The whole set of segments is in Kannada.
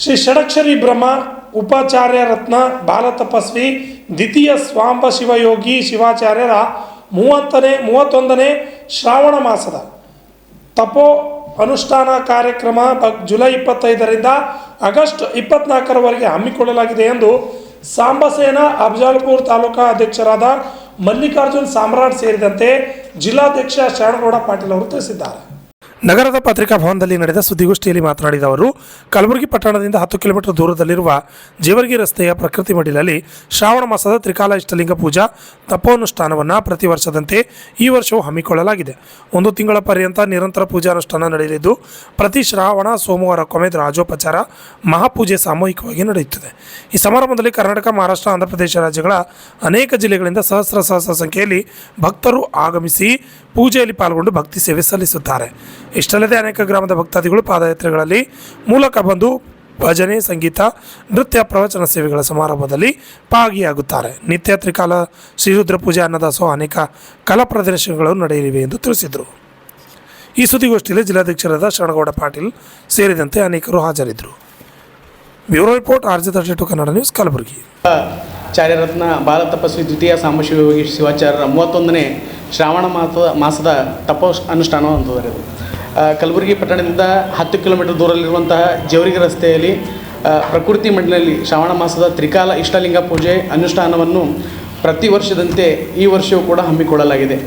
ಶ್ರೀ ಷಡಕ್ಷರಿ ಬ್ರಹ್ಮ ಉಪಾಚಾರ್ಯ ರತ್ನ ಬಾಲತಪಸ್ವಿ ದ್ವಿತೀಯ ಸ್ವಾಂಬ ಶಿವಯೋಗಿ ಶಿವಾಚಾರ್ಯರ 31ನೇ ಶ್ರಾವಣ ಮಾಸದ ತಪೋ ಅನುಷ್ಠಾನ ಕಾರ್ಯಕ್ರಮ ಜುಲೈ 25ರಿಂದ ಆಗಸ್ಟ್ 24ರವರೆಗೆ ಹಮ್ಮಿಕೊಳ್ಳಲಾಗಿದೆ ಎಂದು ಸಾಂಬಸೇನಾ ಅಫಜಲ್ಪುರ ತಾಲೂಕಾ ಅಧ್ಯಕ್ಷರಾದ ಮಲ್ಲಿಕಾರ್ಜುನ್ ಸಾಮ್ರಾಟ್ ಸೇರಿದಂತೆ ಜಿಲ್ಲಾಧ್ಯಕ್ಷ ಶರಣಗೌಡ ಪಾಟೀಲ್ ಅವರು ತಿಳಿಸಿದ್ದಾರೆ. ನಗರದ ಪತ್ರಿಕಾ ಭವನದಲ್ಲಿ ನಡೆದ ಸುದ್ದಿಗೋಷ್ಠಿಯಲ್ಲಿ ಮಾತನಾಡಿದ ಅವರು, ಕಲಬುರಗಿ ಪಟ್ಟಣದಿಂದ 10 ಕಿಲೋಮೀಟರ್ ದೂರದಲ್ಲಿರುವ ಜೇವರ್ಗಿ ರಸ್ತೆಯ ಪ್ರಕೃತಿ ಮಡಿಲಲ್ಲಿ ಶ್ರಾವಣ ಮಾಸದ ತ್ರಿಕಾಲ ಇಷ್ಟಲಿಂಗ ಪೂಜಾ ತಪೋನುಷ್ಠಾನವನ್ನು ಪ್ರತಿ ವರ್ಷದಂತೆ ಈ ವರ್ಷವೂ ಹಮ್ಮಿಕೊಳ್ಳಲಾಗಿದೆ. 1 ತಿಂಗಳ ಪರ್ಯಂತ ನಿರಂತರ ಪೂಜಾನುಷ್ಠಾನ ನಡೆಯಲಿದ್ದು, ಪ್ರತಿ ಶ್ರಾವಣ ಸೋಮವಾರಕ್ಕೊಮ್ಮೆ ರಾಜೋಪಚಾರ ಮಹಾಪೂಜೆ ಸಾಮೂಹಿಕವಾಗಿ ನಡೆಯುತ್ತದೆ. ಈ ಸಮಾರಂಭದಲ್ಲಿ ಕರ್ನಾಟಕ, ಮಹಾರಾಷ್ಟ್ರ, ಆಂಧ್ರಪ್ರದೇಶ ರಾಜ್ಯಗಳ ಅನೇಕ ಜಿಲ್ಲೆಗಳಿಂದ ಸಹಸ್ರ ಸಂಖ್ಯೆಯಲ್ಲಿ ಭಕ್ತರು ಆಗಮಿಸಿ ಪೂಜೆಯಲ್ಲಿ ಪಾಲ್ಗೊಂಡು ಭಕ್ತಿ ಸೇವೆ ಸಲ್ಲಿಸುತ್ತಾರೆ. ಇಷ್ಟಲ್ಲದೆ ಅನೇಕ ಗ್ರಾಮದ ಭಕ್ತಾದಿಗಳು ಪಾದಯಾತ್ರೆಗಳಲ್ಲಿ ಮೂಲಕ ಬಂದು ಭಜನೆ, ಸಂಗೀತ, ನೃತ್ಯ, ಪ್ರವಚನ ಸೇವೆಗಳ ಸಮಾರಂಭದಲ್ಲಿ ಭಾಗಿಯಾಗುತ್ತಾರೆ. ನಿತ್ಯ ತ್ರಿಕಾಲ ಶ್ರೀರುದ್ರ ಪೂಜೆ, ಅನ್ನದಾಸೋಹ, ಅನೇಕ ಕಲಾ ಪ್ರದರ್ಶನಗಳು ನಡೆಯಲಿವೆ ಎಂದು ತಿಳಿಸಿದರು. ಈ ಸುದ್ದಿಗೋಷ್ಠಿಯಲ್ಲಿ ಜಿಲ್ಲಾಧ್ಯಕ್ಷರಾದ ಶರಣಗೌಡ ಪಾಟೀಲ್ ಸೇರಿದಂತೆ ಅನೇಕರು ಹಾಜರಿದ್ದರು. Bureau report, RJ32 Kannada news, Kalaburagi. ಚಾರ್ಯರತ್ನ ಬಾಲತಪಸ್ವಿ ದ್ವಿತೀಯ ಸಾಂಬಶಿವಯೋಗಿ ಶಿವಾಚಾರ್ಯರ 31ನೇ ಶ್ರಾವಣ ಮಾಸದ ತಪೋ ಅನುಷ್ಠಾನ ಅಂತಂದರೆ ಕಲಬುರಗಿ ಪಟ್ಟಣದಿಂದ 10 ಕಿಲೋಮೀಟರ್ ದೂರದಲ್ಲಿರುವಂತಹ ಜೇವರ್ಗಿ ರಸ್ತೆಯಲ್ಲಿ ಪ್ರಕೃತಿ ಮಡಿಲಿನಲ್ಲಿ ಶ್ರಾವಣ ಮಾಸದ ತ್ರಿಕಾಲ ಇಷ್ಟಲಿಂಗ ಪೂಜೆ ಅನುಷ್ಠಾನವನ್ನು ಪ್ರತಿ ವರ್ಷದಂತೆ ಈ ವರ್ಷವೂ ಕೂಡ ಹಮ್ಮಿಕೊಳ್ಳಲಾಗಿದೆ.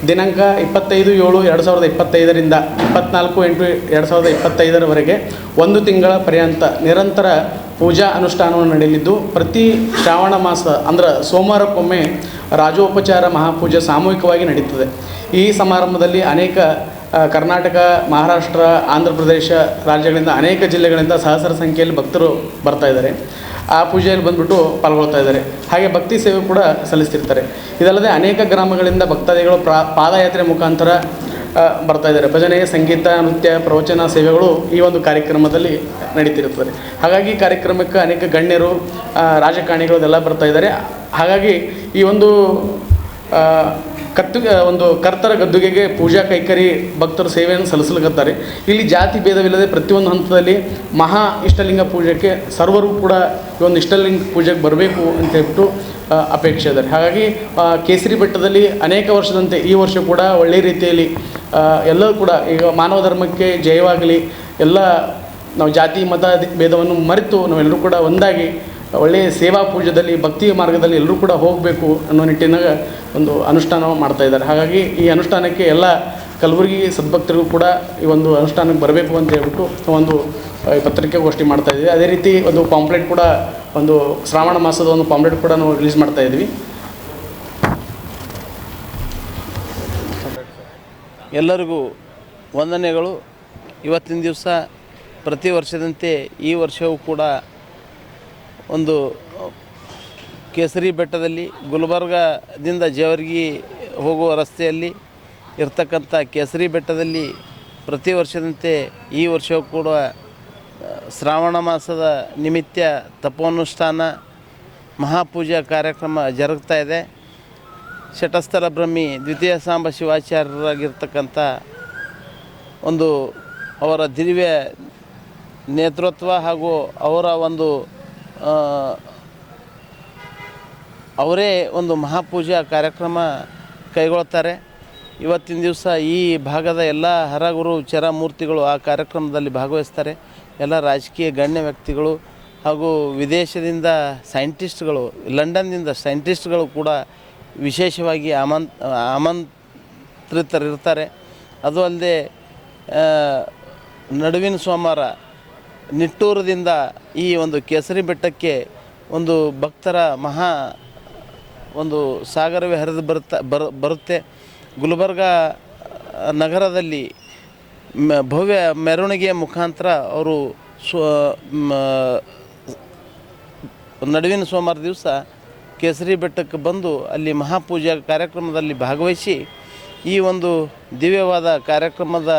ದಿನಾಂಕ 25/7/2025ರಿಂದ 24/8/2025ರವರೆಗೆ 1 ತಿಂಗಳ ಪರ್ಯಂತ ನಿರಂತರ ಪೂಜಾ ಅನುಷ್ಠಾನವನ್ನು ನಡೆಯಲಿದ್ದು, ಪ್ರತಿ ಶ್ರಾವಣ ಮಾಸ ಅಂದರೆ ಸೋಮವಾರಕ್ಕೊಮ್ಮೆ ರಾಜೋಪಚಾರ ಮಹಾಪೂಜೆ ಸಾಮೂಹಿಕವಾಗಿ ನಡೆಯುತ್ತದೆ. ಈ ಸಮಾರಂಭದಲ್ಲಿ ಅನೇಕ ಕರ್ನಾಟಕ, ಮಹಾರಾಷ್ಟ್ರ, ಆಂಧ್ರ ಪ್ರದೇಶ ರಾಜ್ಯಗಳಿಂದ ಅನೇಕ ಜಿಲ್ಲೆಗಳಿಂದ ಸಹಸ್ರ ಸಂಖ್ಯೆಯಲ್ಲಿ ಭಕ್ತರು ಬರ್ತಾ ಇದ್ದಾರೆ. ಆ ಪೂಜೆಯಲ್ಲಿ ಬಂದುಬಿಟ್ಟು ಪಾಲ್ಗೊಳ್ತಾ ಇದ್ದಾರೆ. ಹಾಗೆ ಭಕ್ತಿ ಸೇವೆ ಕೂಡ ಸಲ್ಲಿಸ್ತಿರ್ತಾರೆ. ಇದಲ್ಲದೆ ಅನೇಕ ಗ್ರಾಮಗಳಿಂದ ಭಕ್ತಾದಿಗಳು ಪಾದಯಾತ್ರೆ ಮುಖಾಂತರ ಬರ್ತಾ ಇದ್ದಾರೆ. ಭಜನೆ, ಸಂಗೀತ, ನೃತ್ಯ, ಪ್ರವಚನ ಸೇವೆಗಳು ಈ ಒಂದು ಕಾರ್ಯಕ್ರಮದಲ್ಲಿ ನಡೀತಿರುತ್ತದೆ. ಹಾಗಾಗಿ ಕಾರ್ಯಕ್ರಮಕ್ಕೆ ಅನೇಕ ಗಣ್ಯರು, ರಾಜಕಾರಣಿಗಳು ಎಲ್ಲ ಬರ್ತಾ ಇದ್ದಾರೆ. ಹಾಗಾಗಿ ಈ ಒಂದು ಕರ್ತರ ಗದ್ದುಗೆಗೆ ಪೂಜಾ ಕೈಕರಿ ಭಕ್ತರು ಸೇವೆಯನ್ನು ಸಲ್ಲಿಸಲಿಕತ್ತಾರೆ. ಇಲ್ಲಿ ಜಾತಿ ಭೇದವಿಲ್ಲದೆ ಪ್ರತಿಯೊಂದು ಹಂತದಲ್ಲಿ ಮಹಾ ಇಷ್ಟಲಿಂಗ ಪೂಜೆಗೆ ಸರ್ವರು ಕೂಡ ಈ ಒಂದು ಇಷ್ಟಲಿಂಗ ಪೂಜೆಗೆ ಬರಬೇಕು ಅಂತ ಹೇಳ್ಬಿಟ್ಟು ಅಪೇಕ್ಷೆ ಇದೆ. ಹಾಗಾಗಿ ಕೇಸರಿ ಬೆಟ್ಟದಲ್ಲಿ ಅನೇಕ ವರ್ಷದಂತೆ ಈ ವರ್ಷ ಕೂಡ ಒಳ್ಳೆಯ ರೀತಿಯಲ್ಲಿ ಎಲ್ಲರೂ ಕೂಡ ಈಗ ಮಾನವ ಧರ್ಮಕ್ಕೆ ಜಯವಾಗಲಿ, ಎಲ್ಲ ನಾವು ಜಾತಿ ಮತ ಭೇದವನ್ನು ಮರೆತು ನಾವೆಲ್ಲರೂ ಕೂಡ ಒಂದಾಗಿ ಒಳ್ಳೆಯ ಸೇವಾ ಪೂಜೆಯಲ್ಲಿ ಭಕ್ತಿ ಮಾರ್ಗದಲ್ಲಿ ಎಲ್ಲರೂ ಕೂಡ ಹೋಗಬೇಕು ಅನ್ನೋ ನಿಟ್ಟಿನಾಗ ಒಂದು ಅನುಷ್ಠಾನ ಮಾಡ್ತಾಯಿದ್ದಾರೆ. ಹಾಗಾಗಿ ಈ ಅನುಷ್ಠಾನಕ್ಕೆ ಎಲ್ಲ ಕಲಬುರಗಿ ಸದ್ಭಕ್ತರಿಗೂ ಕೂಡ ಈ ಒಂದು ಅನುಷ್ಠಾನಕ್ಕೆ ಬರಬೇಕು ಅಂತ ಹೇಳ್ಬಿಟ್ಟು ಒಂದು ಪತ್ರಿಕೆಗೋಷ್ಠಿ ಮಾಡ್ತಾಯಿದ್ವಿ. ಅದೇ ರೀತಿ ಒಂದು ಪಾಂಪ್ಲೆಟ್ ಕೂಡ, ಒಂದು ಶ್ರಾವಣ ಮಾಸದ ಒಂದು ಪಾಂಪ್ಲೆಟ್ ಕೂಡ ನಾವು ರಿಲೀಸ್ ಮಾಡ್ತಾಯಿದ್ವಿ. ಎಲ್ಲರಿಗೂ ವಂದನೆಗಳು. ಇವತ್ತಿನ ದಿವಸ ಪ್ರತಿ ವರ್ಷದಂತೆ ಈ ವರ್ಷವೂ ಕೂಡ ಒಂದು ಕೇಸರಿ ಬೆಟ್ಟದಲ್ಲಿ ಗುಲ್ಬರ್ಗದಿಂದ ಜೇವರ್ಗಿ ಹೋಗುವ ರಸ್ತೆಯಲ್ಲಿ ಇರ್ತಕ್ಕಂಥ ಕೇಸರಿ ಬೆಟ್ಟದಲ್ಲಿ ಪ್ರತಿ ವರ್ಷದಂತೆ ಈ ವರ್ಷವೂ ಕೂಡ ಶ್ರಾವಣ ಮಾಸದ ನಿಮಿತ್ತ ತಪೋನುಷ್ಠಾನ ಮಹಾಪೂಜಾ ಕಾರ್ಯಕ್ರಮ ಜರುಗ್ತಾ ಇದೆ. ಶಟಸ್ಥಲ ಬ್ರಹ್ಮಿ ದ್ವಿತೀಯ ಸಾಂಬ ಶಿವಾಚಾರ್ಯರಾಗಿರ್ತಕ್ಕಂಥ ಒಂದು ಅವರ ದಿವ್ಯ ನೇತೃತ್ವ ಹಾಗೂ ಅವರ ಒಂದು ಅವರೇ ಒಂದು ಮಹಾಪೂಜಾ ಕಾರ್ಯಕ್ರಮ ಕೈಗೊಳ್ತಾರೆ. ಇವತ್ತಿನ ದಿವಸ ಈ ಭಾಗದ ಎಲ್ಲ ಹರಗುರು ಚರಮೂರ್ತಿಗಳು ಆ ಕಾರ್ಯಕ್ರಮದಲ್ಲಿ ಭಾಗವಹಿಸ್ತಾರೆ. ಎಲ್ಲ ರಾಜಕೀಯ ಗಣ್ಯ ವ್ಯಕ್ತಿಗಳು ಹಾಗೂ ವಿದೇಶದಿಂದ ಸೈಂಟಿಸ್ಟ್ಗಳು, ಲಂಡನ್ನಿಂದ ಸೈಂಟಿಸ್ಟ್ಗಳು ಕೂಡ ವಿಶೇಷವಾಗಿ ಆಮಂತ್ರಿತರಿರ್ತಾರೆ. ಅದು ಅಲ್ಲದೆ ನಡುವಿನ ಸೋಮವಾರ ನಿಟ್ಟೂರದಿಂದ ಈ ಒಂದು ಕೇಸರಿ ಬೆಟ್ಟಕ್ಕೆ ಒಂದು ಭಕ್ತರ ಮಹಾ ಒಂದು ಸಾಗರವೇ ಹರಿದು ಬರುತ್ತೆ. ಗುಲ್ಬರ್ಗ ನಗರದಲ್ಲಿ ಭವ್ಯ ಮೆರವಣಿಗೆಯ ಮುಖಾಂತರ ಅವರು ನಡುವಿನ ಸೋಮವಾರ ದಿವಸ ಕೇಸರಿ ಬೆಟ್ಟಕ್ಕೆ ಬಂದು ಅಲ್ಲಿ ಮಹಾಪೂಜಾ ಕಾರ್ಯಕ್ರಮದಲ್ಲಿ ಭಾಗವಹಿಸಿ ಈ ಒಂದು ದಿವ್ಯವಾದ ಕಾರ್ಯಕ್ರಮದ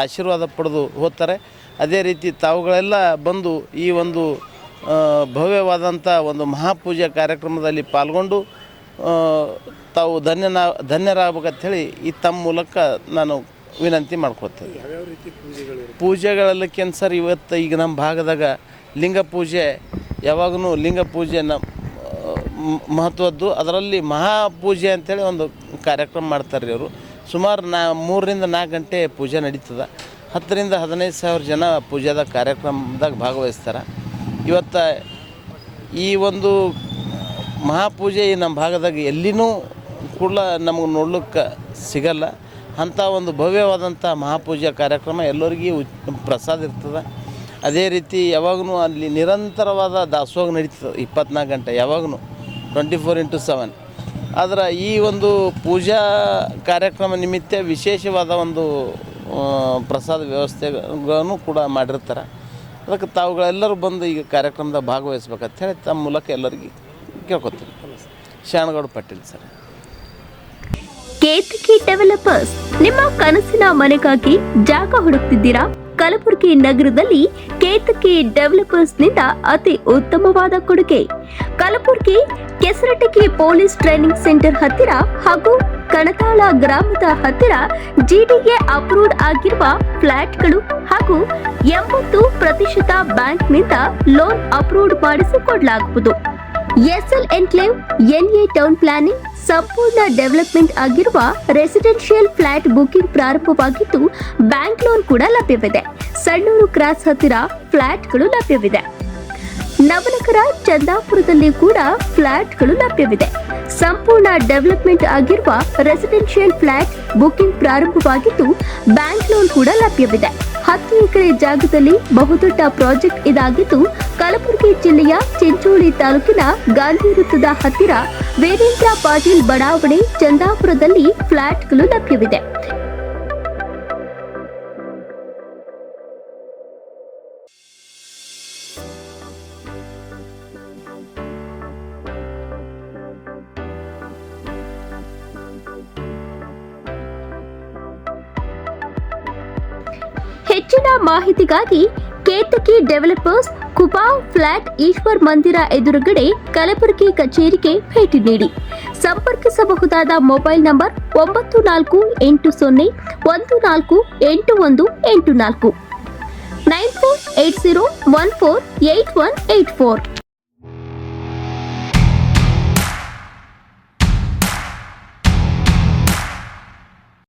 ಆಶೀರ್ವಾದ ಪಡೆದು ಹೋಗ್ತಾರೆ. ಅದೇ ರೀತಿ ತಾವುಗಳೆಲ್ಲ ಬಂದು ಈ ಒಂದು ಭವ್ಯವಾದಂಥ ಒಂದು ಮಹಾಪೂಜಾ ಕಾರ್ಯಕ್ರಮದಲ್ಲಿ ಪಾಲ್ಗೊಂಡು ತಾವು ಧನ್ಯರಾಗಬೇಕಂಥೇಳಿ ಈ ತಮ್ಮ ಮೂಲಕ ನಾನು ವಿನಂತಿ ಮಾಡ್ಕೊತೇವೆ. ಪೂಜೆಗಳಲ್ಲಕ್ಕೇನು ಸರ್, ಇವತ್ತು ಈಗ ನಮ್ಮ ಭಾಗದಾಗ ಲಿಂಗ ಪೂಜೆ ಯಾವಾಗೂ ಲಿಂಗ ಪೂಜೆ ಮಹತ್ವದ್ದು. ಅದರಲ್ಲಿ ಮಹಾಪೂಜೆ ಅಂತೇಳಿ ಒಂದು ಕಾರ್ಯಕ್ರಮ ಮಾಡ್ತಾರೆ ರೀ ಅವರು. ಸುಮಾರು 3 ರಿಂದ 4 ಗಂಟೆ ಪೂಜೆ ನಡೀತದೆ. 10 ರಿಂದ 15 ಸಾವಿರ ಜನ ಪೂಜಾದ ಕಾರ್ಯಕ್ರಮದಾಗ ಭಾಗವಹಿಸ್ತಾರೆ. ಇವತ್ತು ಈ ಒಂದು ಮಹಾಪೂಜೆ ನಮ್ಮ ಭಾಗದಾಗ ಎಲ್ಲಿನೂ ಕೂಡ ನಮಗೆ ನೋಡ್ಲಿಕ್ಕೆ ಸಿಗಲ್ಲ. ಅಂಥ ಒಂದು ಭವ್ಯವಾದಂಥ ಮಹಾಪೂಜೆ ಕಾರ್ಯಕ್ರಮ ಎಲ್ಲರಿಗೂ ಪ್ರಸಾದ ಇರ್ತದೆ. ಅದೇ ರೀತಿ ಯಾವಾಗೂ ಅಲ್ಲಿ ನಿರಂತರವಾದ ದಾಸೋಹ ನಡೀತದೆ 24 ಗಂಟೆ, ಯಾವಾಗೂ 24x7. ಆದರೆ ಈ ಒಂದು ಪೂಜಾ ಕಾರ್ಯಕ್ರಮ ನಿಮಿತ್ತ ವಿಶೇಷವಾದ ಒಂದು ಪ್ರಸಾದ ವ್ಯವಸ್ಥೆಗಳನ್ನು ಕೂಡ ಮಾಡಿರ್ತಾರೆ. ಅದಕ್ಕೆ ತಾವುಗಳೆಲ್ಲರೂ ಬಂದು ಈಗ ಕಾರ್ಯಕ್ರಮದಾಗ ಭಾಗವಹಿಸ್ಬೇಕಂತ ಹೇಳಿ ತಮ್ಮ ಮೂಲಕ ಎಲ್ಲರಿಗೂ ಕೇಳ್ಕೊತೀನಿ. ಶಾಣಗೌಡ ಪಾಟೀಲ್ ಸರ್. ಕೇತಕಿ ಡೆವಲಪರ್ಸ್, ನಿಮ್ಮ ಕನಸಿನ ಮನೆಗಾಗಿ ಜಾಗ ಹುಡುಕ್ತಿದ್ದೀರಾ? ಕಲಬುರಗಿ ನಗರದಲ್ಲಿ ಕೇತಕಿ ಡೆವಲಪರ್ಸ್ನಿಂದ ಅತಿ ಉತ್ತಮವಾದ ಕೊಡುಗೆ. ಕಲಬುರಗಿ ಕೆಸರಟಗಿ ಪೊಲೀಸ್ ಟ್ರೈನಿಂಗ್ ಸೆಂಟರ್ ಹತ್ತಿರ ಹಾಗೂ ಕಣತಾಳ ಗ್ರಾಮದ ಹತ್ತಿರ ಜಿಡಿಎ ಅಪ್ರೂವ್ಡ್ ಆಗಿರುವ ಫ್ಲಾಟ್ಗಳು ಹಾಗೂ 80% ಬ್ಯಾಂಕ್ನಿಂದ ಲೋನ್ ಅಪ್ರೂವ್ಡ್ ಮಾಡಿಸಿಕೊಡಲಾಗುವುದು. SL enclave, NA town planning, ಸಂಪೂರ್ಣ ಡೆವಲಪ್ಮೆಂಟ್ ಆಗಿರುವ ರೆಸಿಡೆನ್ಷಿಯಲ್ ಫ್ಲಾಟ್ ಬುಕಿಂಗ್ ಪ್ರಾರಂಭವಾಗಿದ್ದು ಬ್ಯಾಂಕ್ ಲೋನ್ ಕೂಡ ಲಭ್ಯವಿದೆ. ಸಣ್ಣೂರು ಕ್ರಾಸ್ ಹತ್ತಿರ ಫ್ಲಾಟ್ಗಳು ಲಭ್ಯವಿದೆ. ನವನಗರ ಚಂದಾಪುರದಲ್ಲಿ ಕೂಡ ಫ್ಲಾಟ್ಗಳು ಲಭ್ಯವಿದೆ. ಸಂಪೂರ್ಣ ಡೆವಲಪ್ಮೆಂಟ್ ಆಗಿರುವ ರೆಸಿಡೆನ್ಷಿಯಲ್ ಫ್ಲಾಟ್ ಬುಕಿಂಗ್ ಪ್ರಾರಂಭವಾಗಿದ್ದು ಬ್ಯಾಂಕ್ ಲೋನ್ ಕೂಡ ಲಭ್ಯವಿದೆ. 10 ಎಕರೆ ಜಾಗದಲ್ಲಿ ಬಹುದೊಡ್ಡ ಪ್ರಾಜೆಕ್ಟ್ ಇದಾಗಿದ್ದು ಕಲಬುರಗಿ ಜಿಲ್ಲೆಯ ಚಿಂಚೋಳಿ ತಾಲೂಕಿನ ಗಾಂಧಿ ವೃತ್ತದ ಹತ್ತಿರ ವೀರೇಂದ್ರ ಪಾಟೀಲ್ ಬಡಾವಣೆ ಚಂದಾಪುರದಲ್ಲಿ ಫ್ಲಾಟ್ಗಳು ಲಭ್ಯವಿದೆ. ಹೆಚ್ಚಿನ ಮಾಹಿತಿಗಾಗಿ ಕೇತಕಿ ಡೆವಲಪರ್ಸ್, ಕುಬಾವ್ ಫ್ಲಾಟ್, ಈಶ್ವರ್ ಮಂದಿರ ಎದುರುಗಡೆ ಕಲಬುರಗಿ ಕಚೇರಿಗೆ ಭೇಟಿ ನೀಡಿ. ಸಂಪರ್ಕಿಸಬಹುದಾದ ಮೊಬೈಲ್ ನಂಬರ್ 9480148184 9480148184.